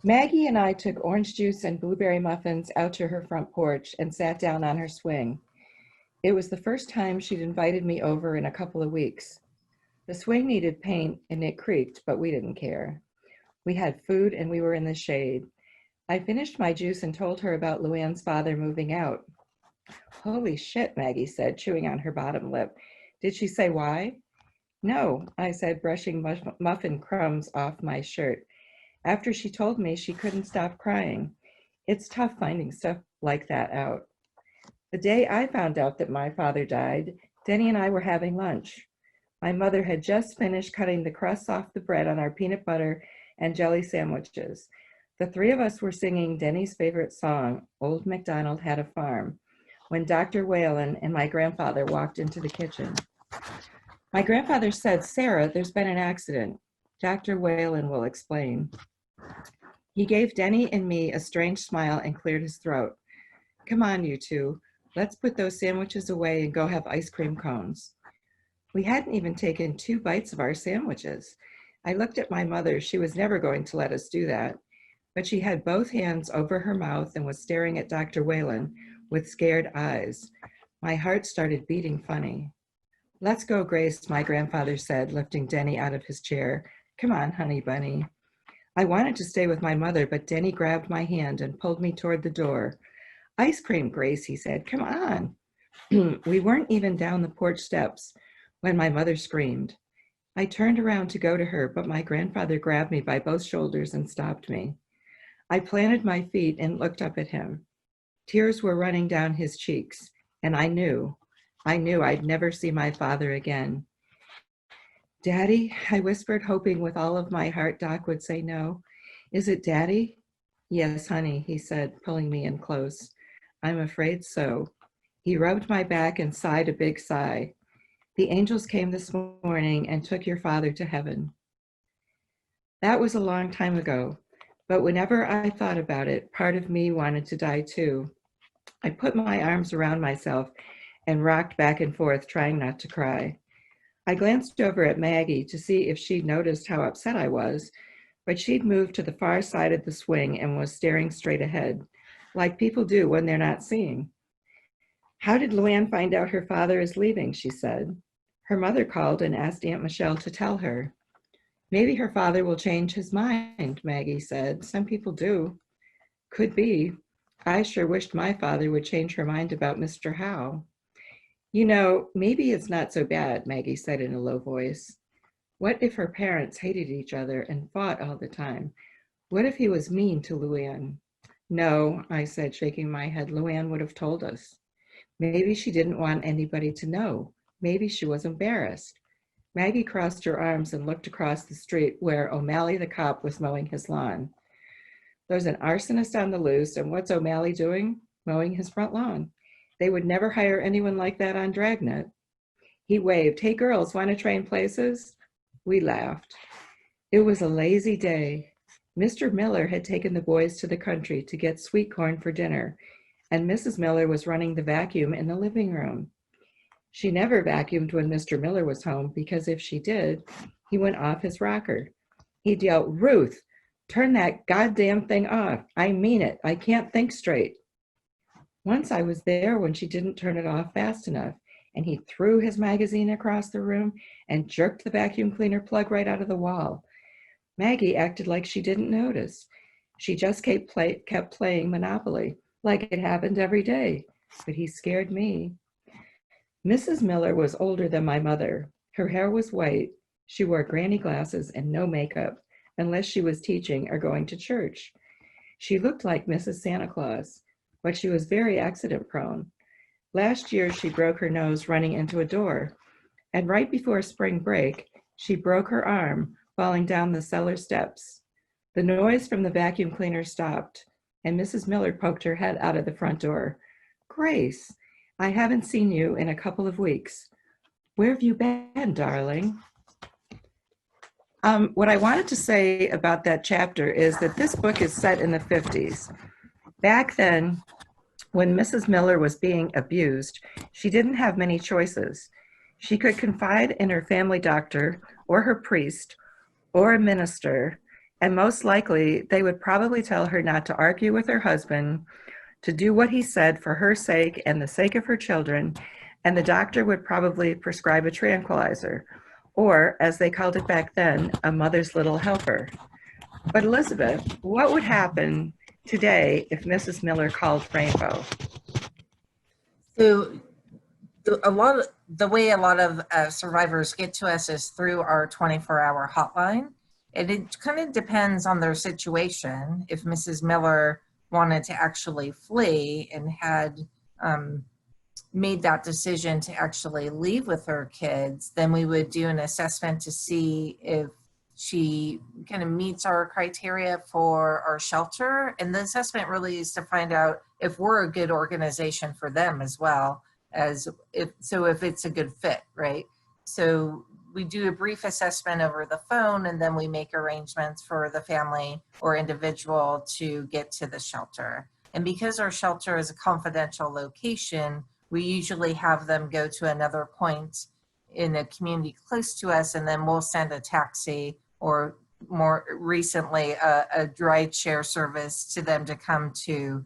Maggie and I took orange juice and blueberry muffins out to her front porch and sat down on her swing. It was the first time she'd invited me over in a couple of weeks. The swing needed paint and it creaked, but we didn't care. We had food and we were in the shade. I finished my juice and told her about Luann's father moving out. Holy shit, Maggie said, chewing on her bottom lip. Did she say why? No, I said, brushing muffin crumbs off my shirt. After she told me, she couldn't stop crying. It's tough finding stuff like that out. The day I found out that my father died, Denny and I were having lunch. My mother had just finished cutting the crusts off the bread on our peanut butter and jelly sandwiches. The three of us were singing Denny's favorite song, Old MacDonald Had a Farm, when Dr. Whalen and my grandfather walked into the kitchen. My grandfather said, Sarah, there's been an accident. Dr. Whalen will explain. He gave Denny and me a strange smile and cleared his throat. Come on, you two. Let's put those sandwiches away and go have ice cream cones. We hadn't even taken 2 bites of our sandwiches. I looked at my mother. She was never going to let us do that. But she had both hands over her mouth and was staring at Dr. Whalen with scared eyes. My heart started beating funny. Let's go, Grace, my grandfather said, lifting Denny out of his chair. Come on, honey bunny. I wanted to stay with my mother, but Denny grabbed my hand and pulled me toward the door. Ice cream, Grace, he said. Come on. We weren't even down the porch steps when my mother screamed. I turned around to go to her, but my grandfather grabbed me by both shoulders and stopped me. I planted my feet and looked up at him. Tears were running down his cheeks, and I knew I'd never see my father again. Daddy, I whispered, hoping with all of my heart Doc would say no. Is it Daddy? Yes, honey, he said, pulling me in close. I'm afraid so. He rubbed my back and sighed a big sigh. The angels came this morning and took your father to heaven. That was a long time ago, but whenever I thought about it, part of me wanted to die too. I put my arms around myself and rocked back and forth, trying not to cry. I glanced over at Maggie to see if she'd noticed how upset I was, but she'd moved to the far side of the swing and was staring straight ahead, like people do when they're not seeing. How did Luann find out her father is leaving, she said. Her mother called and asked Aunt Michelle to tell her. Maybe her father will change his mind, Maggie said. Some people do. Could be. I sure wished my father would change her mind about Mr. Howe. You know, maybe it's not so bad, Maggie said in a low voice. What if her parents hated each other and fought all the time? What if he was mean to Luann? No, I said, shaking my head, Luann would have told us. Maybe she didn't want anybody to know. Maybe she was embarrassed. Maggie crossed her arms and looked across the street where O'Malley the cop was mowing his lawn. There's an arsonist on the loose, and what's O'Malley doing? Mowing his front lawn. They would never hire anyone like that on Dragnet. He waved, hey girls, want to train places? We laughed. It was a lazy day. Mr. Miller had taken the boys to the country to get sweet corn for dinner, and Mrs. Miller was running the vacuum in the living room. She never vacuumed when Mr. Miller was home because if she did, he went off his rocker. He'd yell, Ruth, turn that goddamn thing off. I mean it. I can't think straight. Once I was there when she didn't turn it off fast enough, and he threw his magazine across the room and jerked the vacuum cleaner plug right out of the wall. Maggie acted like she didn't notice. She just kept playing Monopoly, like it happened every day, but he scared me. Mrs. Miller was older than my mother. Her hair was white. She wore granny glasses and no makeup, unless she was teaching or going to church. She looked like Mrs. Santa Claus, but she was very accident prone. Last year, she broke her nose running into a door, and right before spring break, she broke her arm falling down the cellar steps. The noise from the vacuum cleaner stopped, and Mrs. Miller poked her head out of the front door. Grace, I haven't seen you in a couple of weeks. Where have you been, darling? What I wanted to say about that chapter is that this book is set in the 50s. Back then, when Mrs. Miller was being abused, she didn't have many choices. She could confide in her family doctor or her priest or a minister And most likely, they would probably tell her not to argue with her husband, to do what he said for her sake and the sake of her children, and the doctor would probably prescribe a tranquilizer, or, as they called it back then, a mother's little helper. But Elizabeth, what would happen today if Mrs. Miller called Rainbow? So the way a lot of survivors get to us is through our 24-hour hotline. And it kind of depends on their situation. If Mrs. Miller wanted to actually flee and had made that decision to actually leave with her kids, then we would do an assessment to see if she kind of meets our criteria for our shelter. And the assessment really is to find out if we're a good organization for them as well, as if it's a good fit, right? So we do a brief assessment over the phone, and then we make arrangements for the family or individual to get to the shelter. And because our shelter is a confidential location, we usually have them go to another point in a community close to us, and then we'll send a taxi, or more recently a ride share service, to them to come to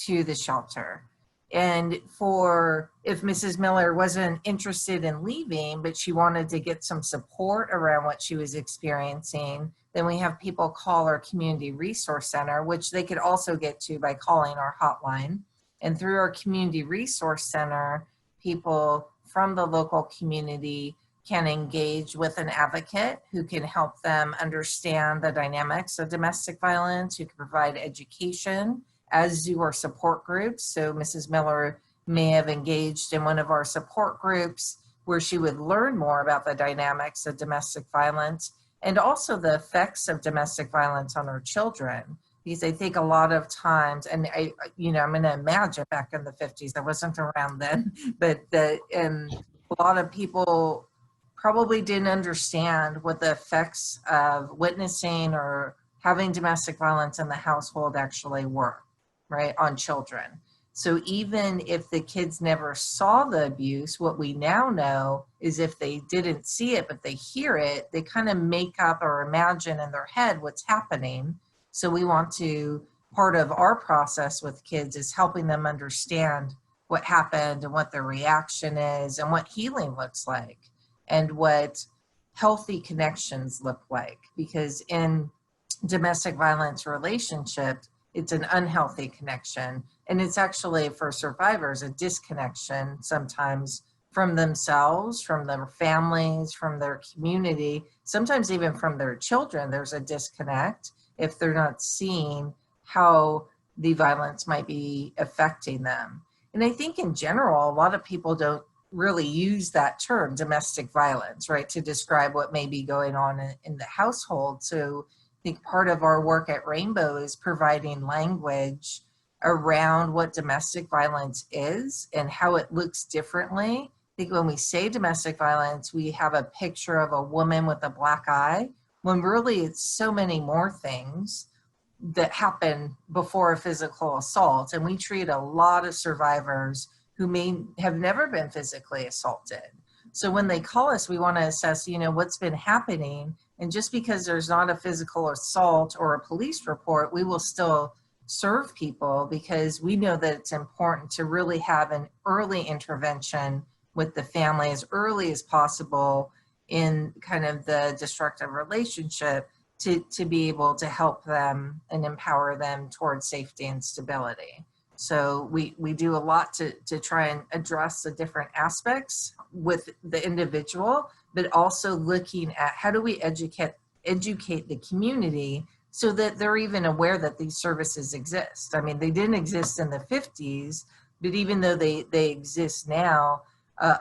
the shelter. And if Mrs. Miller wasn't interested in leaving, but she wanted to get some support around what she was experiencing, then we have people call our community resource center, which they could also get to by calling our hotline. And through our community resource center, people from the local community can engage with an advocate who can help them understand the dynamics of domestic violence, who can provide education, as do our support groups. So Mrs. Miller may have engaged in one of our support groups where she would learn more about the dynamics of domestic violence and also the effects of domestic violence on our children. Because I think a lot of times, and I'm going to imagine back in the 50s, I wasn't around then, but a lot of people probably didn't understand what the effects of witnessing or having domestic violence in the household actually were, right, on children. So even if the kids never saw the abuse, what we now know is if they didn't see it, but they hear it, they kind of make up or imagine in their head what's happening. So we want to, part of our process with kids is helping them understand what happened and what their reaction is and what healing looks like and what healthy connections look like. Because in domestic violence relationships, it's an unhealthy connection. And it's actually, for survivors, a disconnection sometimes from themselves, from their families, from their community, sometimes even from their children. There's a disconnect if they're not seeing how the violence might be affecting them. And I think in general, a lot of people don't really use that term, domestic violence, right, to describe what may be going on in the household. So I think part of our work at Rainbow is providing language around what domestic violence is and how it looks differently. I think when we say domestic violence, we have a picture of a woman with a black eye, when really it's so many more things that happen before a physical assault. And we treat a lot of survivors who may have never been physically assaulted. So when they call us, we want to assess, what's been happening. And just because there's not a physical assault or a police report, we will still serve people, because we know that it's important to really have an early intervention with the family as early as possible in kind of the destructive relationship to be able to help them and empower them towards safety and stability. So we do a lot to try and address the different aspects with the individual, but also looking at how do we educate the community so that they're even aware that these services exist. I mean, they didn't exist in the 50s, but even though they exist now,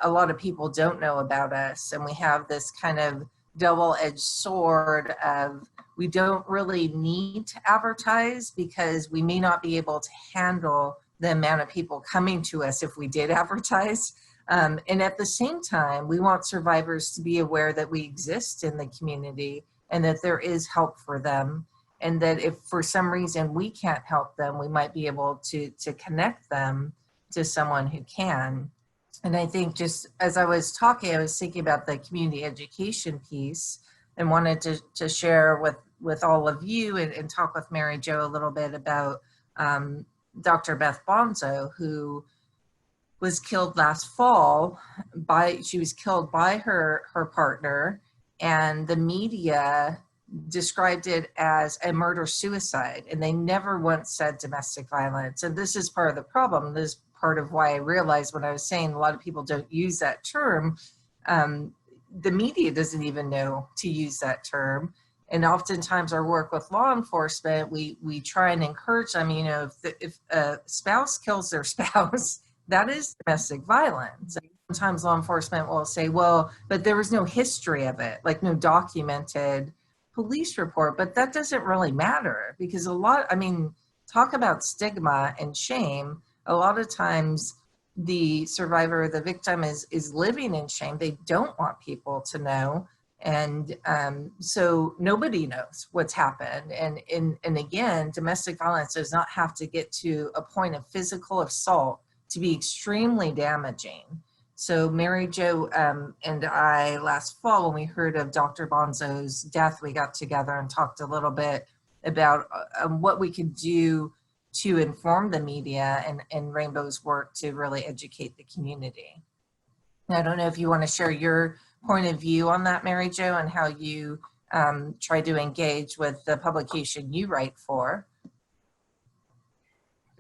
a lot of people don't know about us. And we have this kind of double-edged sword of, we don't really need to advertise because we may not be able to handle the amount of people coming to us if we did advertise. And at the same time, we want survivors to be aware that we exist in the community and that there is help for them. And that if for some reason we can't help them, we might be able to connect them to someone who can. And I think just as I was talking, I was thinking about the community education piece and wanted to share with with all of you and talk with Mary Jo a little bit about Dr. Beth Bonzo, who was killed last fall she was killed by her partner, and the media described it as a murder suicide, and they never once said domestic violence. And this is part of the problem. This is part of why I realized when I was saying a lot of people don't use that term. The media doesn't even know to use that term. And oftentimes our work with law enforcement, we try and encourage them, you know, if a spouse kills their spouse, that is domestic violence. And sometimes law enforcement will say, well, but there was no history of it, like no documented police report. But that doesn't really matter, because talk about stigma and shame. A lot of times the survivor, the victim is living in shame. They don't want people to know. And so nobody knows what's happened. And again, domestic violence does not have to get to a point of physical assault to be extremely damaging. So Mary Jo and I, last fall, when we heard of Dr. Bonzo's death, we got together and talked a little bit about what we could do to inform the media and Rainbow's work to really educate the community. I don't know if you want to share your point of view on that, Mary Jo, and how you try to engage with the publication you write for.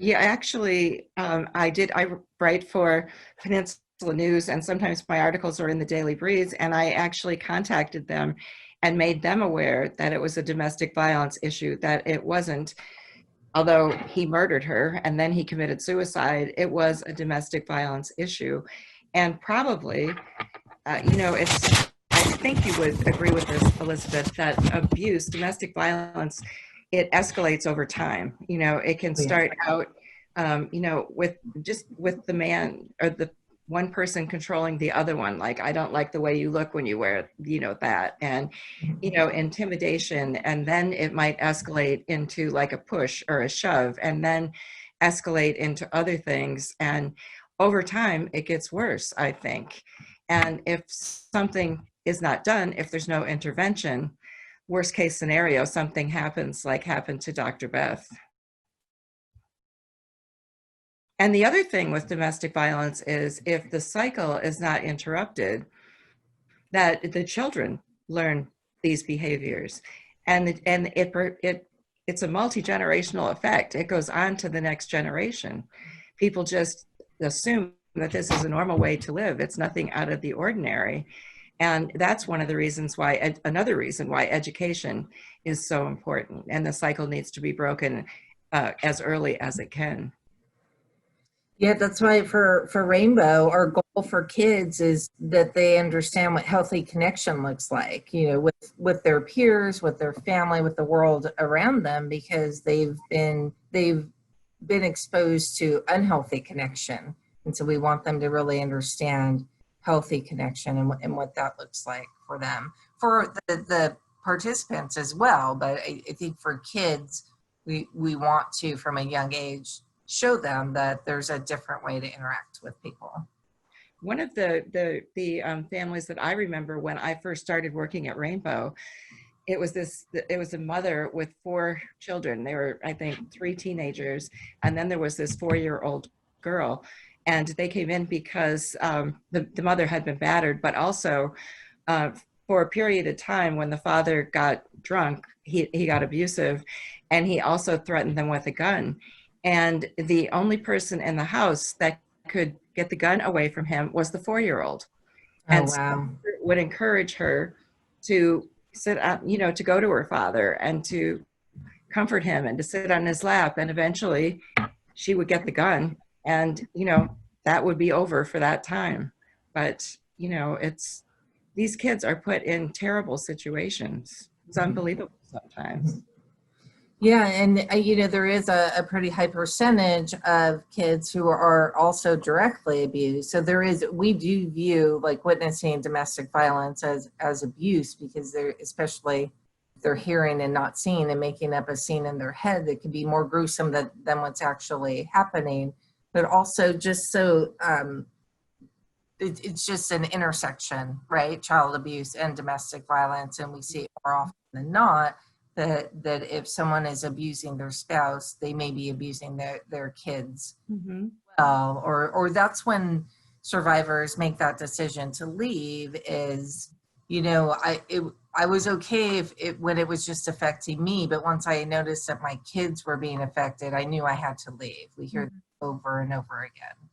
Yeah, actually, I write for Peninsula News, and sometimes my articles are in the Daily Breeze, and I actually contacted them and made them aware that it was a domestic violence issue, that it wasn't, although he murdered her and then he committed suicide, it was a domestic violence issue. And probably, I think you would agree with this, Elizabeth, that abuse, domestic violence, it escalates over time. You know, it can start out, with the man or the one person controlling the other one. Like, I don't like the way you look when you wear, that, and, intimidation. And then it might escalate into like a push or a shove, and then escalate into other things. And over time, it gets worse, I think. And if something is not done, if there's no intervention, worst case scenario, something happens like happened to Dr. Beth. And the other thing with domestic violence is if the cycle is not interrupted, that the children learn these behaviors, and it's a multi-generational effect. It goes on to the next generation. People just assume that this is a normal way to live. It's nothing out of the ordinary. And that's one of the reasons why, another reason why education is so important, and the cycle needs to be broken as early as it can. Yeah, that's why for Rainbow, our goal for kids is that they understand what healthy connection looks like, with their peers, with their family, with the world around them, because they've been exposed to unhealthy connection. And so we want them to really understand healthy connection and what that looks like for them, for the participants as well. But I think for kids, we want to, from a young age, show them that there's a different way to interact with people. One of the families that I remember when I first started working at Rainbow, it was a mother with 4 children. They were, I think, 3 teenagers, and then there was this 4-year-old girl. And they came in because the mother had been battered, but also for a period of time when the father got drunk, he got abusive, and he also threatened them with a gun. And the only person in the house that could get the gun away from him was the 4-year-old. And wow. so would encourage her to sit up, to go to her father and to comfort him and to sit on his lap. And eventually she would get the gun, and, that would be over for that time. But, these kids are put in terrible situations. It's unbelievable sometimes. Yeah, and there is a pretty high percentage of kids who are also directly abused. So we do view like witnessing domestic violence as abuse, because especially if they're hearing and not seeing and making up a scene in their head that could be more gruesome than what's actually happening. But also just so it's just an intersection, right? Child abuse and domestic violence, and we see it more often than not, that if someone is abusing their spouse, they may be abusing their kids. Mm-hmm. Or that's when survivors make that decision to leave is, I was okay if when it was just affecting me, but once I noticed that my kids were being affected, I knew I had to leave. We hear that over and over again.